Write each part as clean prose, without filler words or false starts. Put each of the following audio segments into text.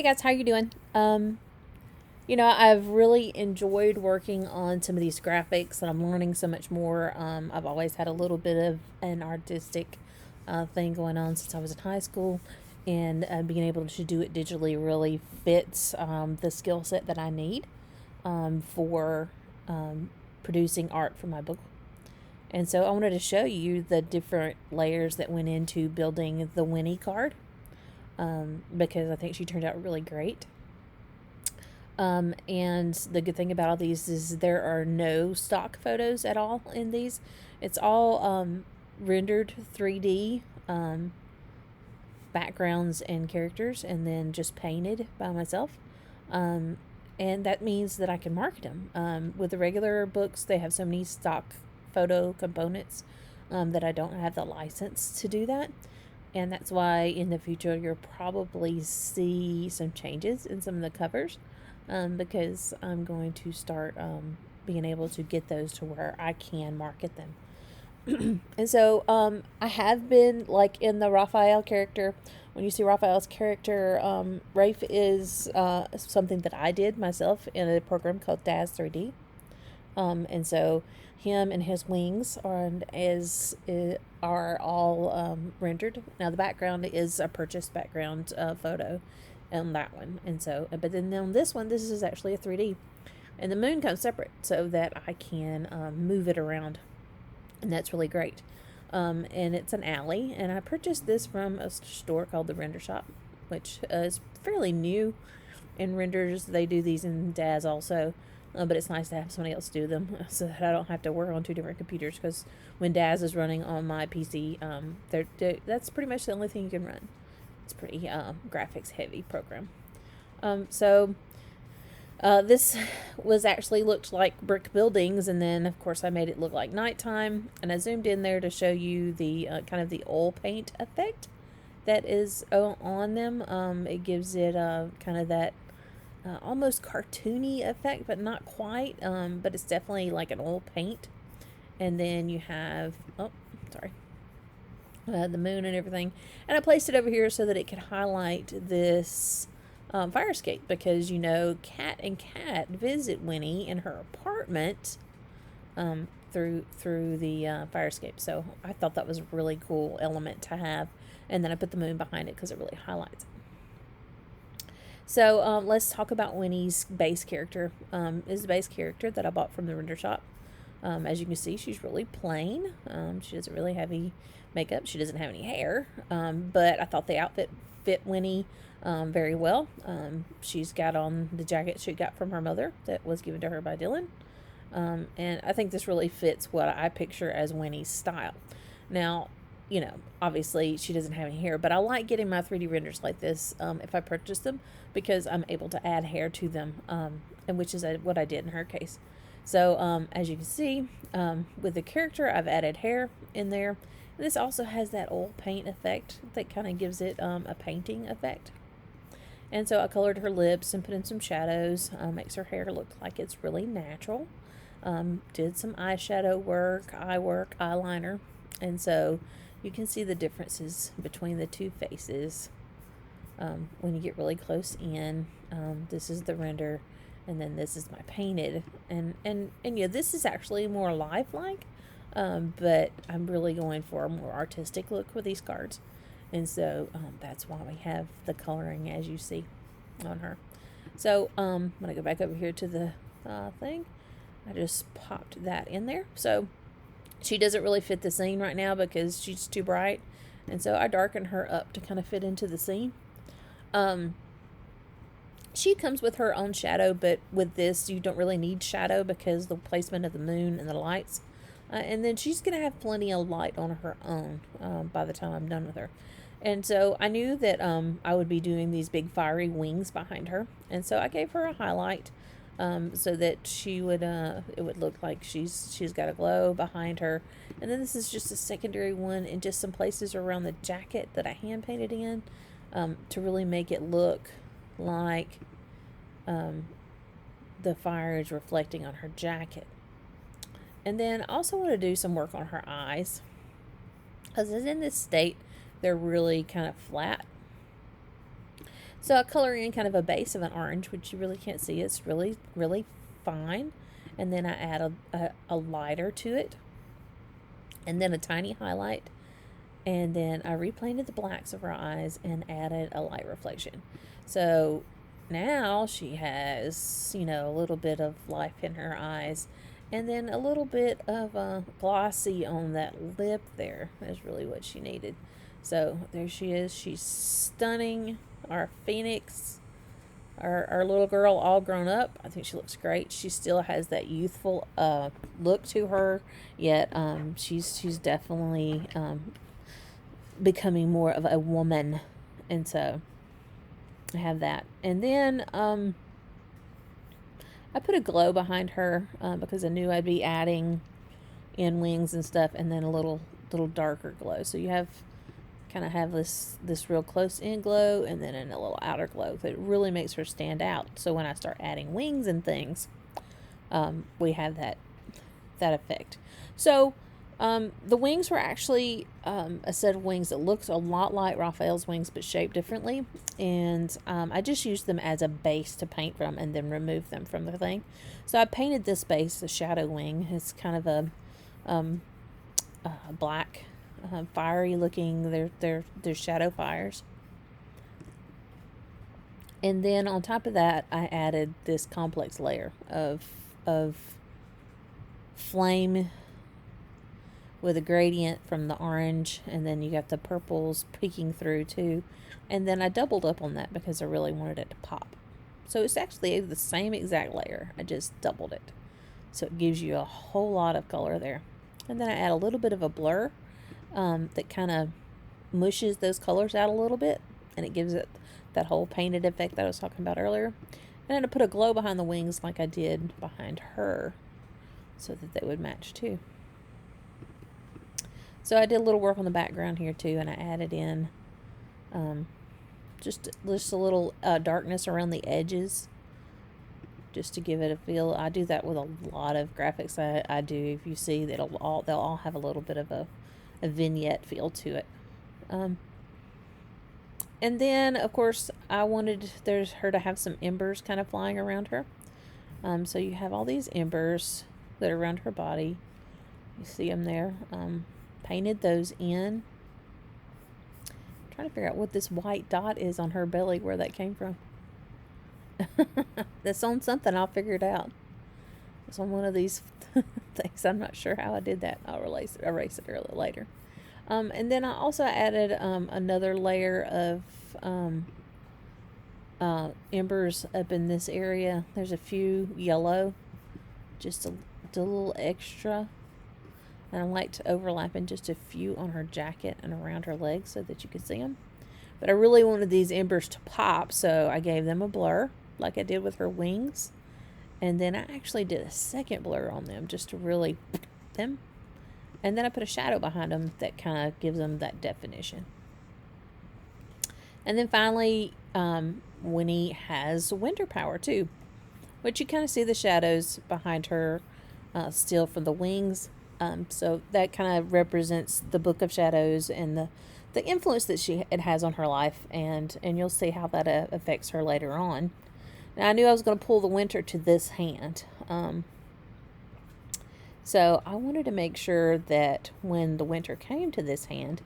Hey guys, how you doing? I've really enjoyed working on some of these graphics, and I'm learning so much more. I've always had a little bit of an artistic thing going on since I was in high school, and being able to do it digitally really fits the skill set that I need for producing art for my book. And so I wanted to show you the different layers that went into building the Winnie card because I think she turned out really great. And the good thing about all these is there are no stock photos at all in these. It's all rendered 3D backgrounds and characters, and then just painted by myself. Um, and that means that I can market them. With the regular books, they have so many stock photo components that I don't have the license to do that. And that's why in the future you'll probably see some changes in some of the covers because I'm going to start being able to get those to where I can market them. And so I have been like in the Raphael character. When you see Raphael's character, Rafe is something that I did myself in a program called DAZ 3D. And so him and his wings are all rendered. Now the background is a purchased background photo on that one, and so but then on this one, this is actually a 3D, and the moon comes separate so that I can move it around, and that's really great. And it's an alley, and I purchased this from a store called the Render Shop, which is fairly new in renders. They do these in DAZ also. But it's nice to have somebody else do them so that I don't have to work on two different computers, because when DAZ is running on my PC, that's pretty much the only thing you can run. It's pretty graphics heavy program. So this was actually looked like brick buildings, and then of course I made it look like nighttime, and I zoomed in there to show you the kind of the oil paint effect that is on them. It gives it kind of that almost cartoony effect, but not quite. But it's definitely like an oil paint. And then you have, the moon and everything. And I placed it over here so that it could highlight this fire escape, because Cat and Cat visit Winnie in her apartment through the fire escape. So I thought that was a really cool element to have. And then I put the moon behind it because it really highlights it. So let's talk about Winnie's base character. Is the base character that I bought from the render shop. As you can see, she's really plain. She doesn't really have any makeup. She doesn't have any hair. But I thought the outfit fit Winnie very well. She's got on the jacket she got from her mother that was given to her by Dylan. And I think this really fits what I picture as Winnie's style. Now, obviously she doesn't have any hair, but I like getting my 3D renders like this if I purchase them, because I'm able to add hair to them, and which is what I did in her case. So as you can see, with the character, I've added hair in there. And this also has that oil paint effect that kind of gives it a painting effect. And so I colored her lips and put in some shadows, makes her hair look like it's really natural. Did some eyeshadow work, eyeliner, and so you can see the differences between the two faces when you get really close in. This is the render, and then this is my painted. And this is actually more lifelike, but I'm really going for a more artistic look with these cards. And so that's why we have the coloring as you see on her. So I'm going to go back over here to the thing. I just popped that in there. So she doesn't really fit the scene right now because she's too bright. And so I darkened her up to kind of fit into the scene. She comes with her own shadow, but with this, you don't really need shadow because the placement of the moon and the lights. And then she's going to have plenty of light on her own by the time I'm done with her. And so I knew that I would be doing these big fiery wings behind her. And so I gave her a highlight. So that she would, it would look like she's got a glow behind her. And then this is just a secondary one in just some places around the jacket that I hand painted in, to really make it look like the fire is reflecting on her jacket. And then I also want to do some work on her eyes, because in this state, they're really kind of flat. So I color in kind of a base of an orange, which you really can't see. It's really, really fine. And then I add a lighter to it. And then a tiny highlight. And then I repainted the blacks of her eyes and added a light reflection. So now she has, a little bit of life in her eyes. And then a little bit of glossy on that lip there is really what she needed. So there she is. She's stunning. Our Phoenix, our little girl, all grown up. I think she looks great. She still has that youthful look to her, yet she's definitely becoming more of a woman. And so I have that. And then I put a glow behind her because I knew I'd be adding in wings and stuff, and then a little darker glow. So you kind of have this real close in glow, and then in a little outer glow that really makes her stand out. So when I start adding wings and things, we have that effect. So the wings were actually a set of wings that looks a lot like Raphael's wings, but shaped differently. And I just used them as a base to paint from, and then remove them from the thing. So I painted this base, the shadow wing. It's kind of a black, fiery looking. They're shadow fires. And then on top of that, I added this complex layer of flame with a gradient from the orange, and then you got the purples peeking through too. And then I doubled up on that because I really wanted it to pop. So it's actually the same exact layer. I just doubled it. So it gives you a whole lot of color there. And then I add a little bit of a blur that kind of mushes those colors out a little bit, and it gives it that whole painted effect that I was talking about earlier. And then I put a glow behind the wings like I did behind her so that they would match too. So I did a little work on the background here too, and I added in just a little darkness around the edges just to give it a feel. I do that with a lot of graphics I do. If you see, they'll all have a little bit of a vignette feel to it. And then, of course, I wanted her to have some embers kind of flying around her. So you have all these embers that are around her body. You see them there. Painted those in. I'm trying to figure out what this white dot is on her belly, where that came from. That's on something. I'll figure it out. It's on one of these things. I'm not sure how I did that. I'll erase it a little later. And then I also added another layer of embers up in this area. There's a few yellow, just a little extra. And I like to overlap in just a few on her jacket and around her legs so that you can see them. But I really wanted these embers to pop, so I gave them a blur like I did with her wings. And then I actually did a second blur on them just to really them. And then I put a shadow behind them that kind of gives them that definition. And then finally, Winnie has winter power too, which you kind of see the shadows behind her still from the wings. So that kind of represents the Book of Shadows and the influence that it has on her life, and you'll see how that affects her later on. Now, I knew I was going to pull the winter to this hand. So I wanted to make sure that when the winter came to this hand,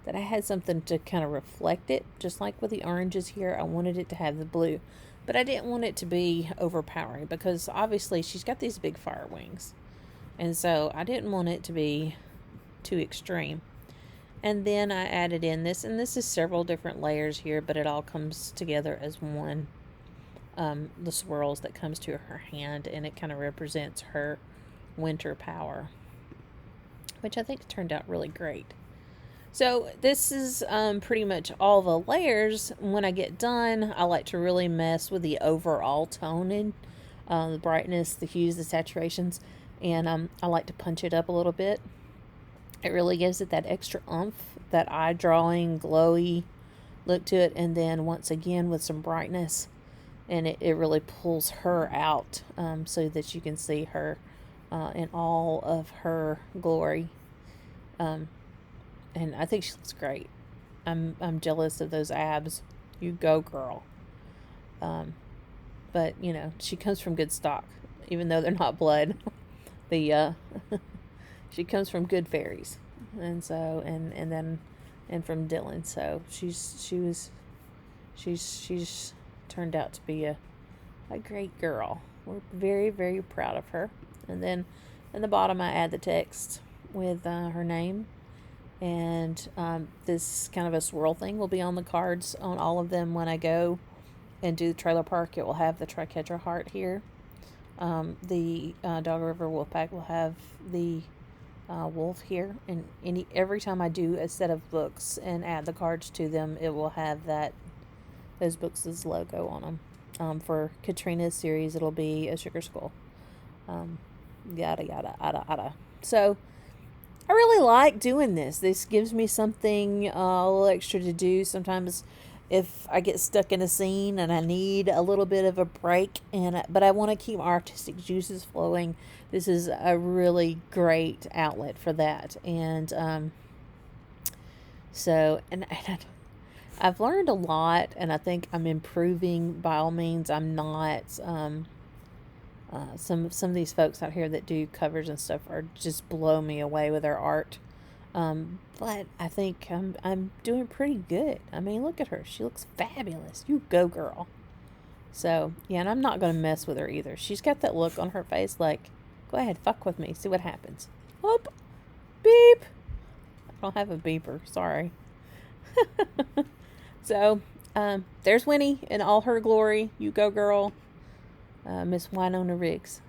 that I had something to kind of reflect it. Just like with the oranges here, I wanted it to have the blue. But I didn't want it to be overpowering because obviously she's got these big fire wings. And so I didn't want it to be too extreme. And then I added in this, and this is several different layers here, but it all comes together as one. The swirls that comes to her hand, and it kind of represents her winter power, which I think turned out really great. So this is pretty much all the layers. When I get done, I like to really mess with the overall toning, the brightness, the hues, the saturations, and I like to punch it up a little bit. It really gives it that extra oomph, that eye drawing, glowy look to it, and then once again with some brightness, and it really pulls her out so that you can see her in all of her glory. And I think she looks great. I'm jealous of those abs. You go, girl. But, you know, she comes from good stock, even though they're not blood. The she comes from good fairies, and so and from Dylan. So she's turned out to be a great girl. We're very, very proud of her. And then in the bottom, I add the text with her name. And this kind of a swirl thing will be on the cards on all of them when I go and do the trailer park. It will have the triquetra heart here. The Dog River Wolfpack will have the wolf here. And every time I do a set of books and add the cards to them, it will have those books' logo on them. For Katrina's series, it'll be a sugar skull. Yada, yada, yada, yada. So, I really like doing this. This gives me something a little extra to do. Sometimes if I get stuck in a scene and I need a little bit of a break, but I want to keep my artistic juices flowing, this is a really great outlet for that. And I've learned a lot, and I think I'm improving by all means. I'm not some of these folks out here that do covers and stuff are just blow me away with their art. But I think I'm doing pretty good. I mean, look at her. She looks fabulous. You go, girl. So, yeah, and I'm not going to mess with her either. She's got that look on her face like, go ahead, fuck with me. See what happens. Whoop. Beep. I don't have a beeper. Sorry. So, there's Winnie in all her glory. You go, girl. Miss Wynonna Riggs.